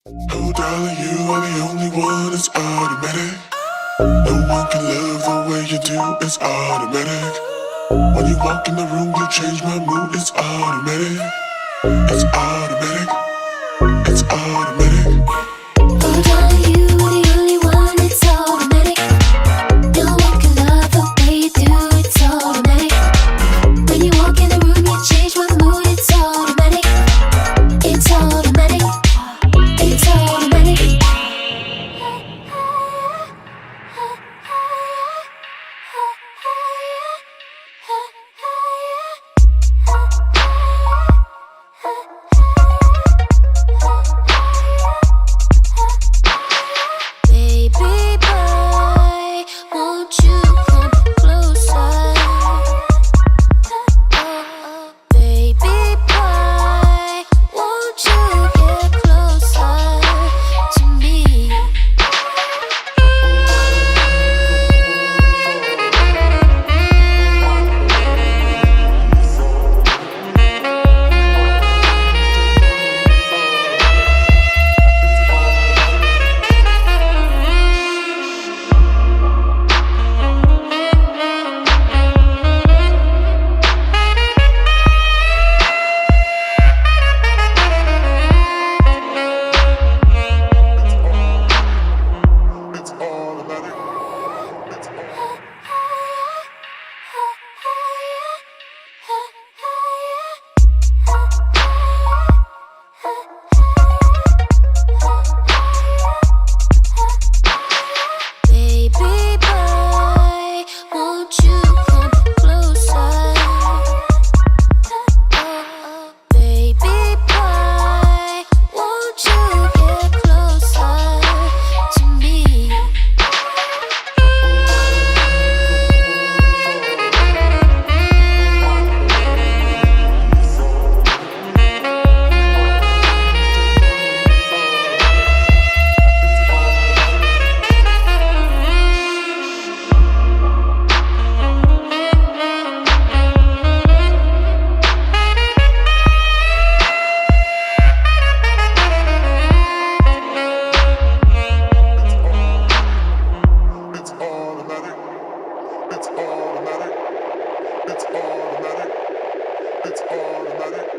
Oh darling, you are the only one, it's automatic. No one can love the way you do, it's automatic. When you walk in the room, you change my mood, it's automatic. It's automatic, it's automatic. Oh darling, you are the only one, it's automatic. No one can love the way you do, it's automatic. When you walk in the room, you change my mood, it's automatic. It's automatic, it's automatic. Baby boy, won't you come closer? Baby boy, won't you get closer to me? It's automatic. Baby boy, won't you come closer? Baby boy, won't you get closer to me? It's automatic. It's automatic. It's automatic. It's automatic.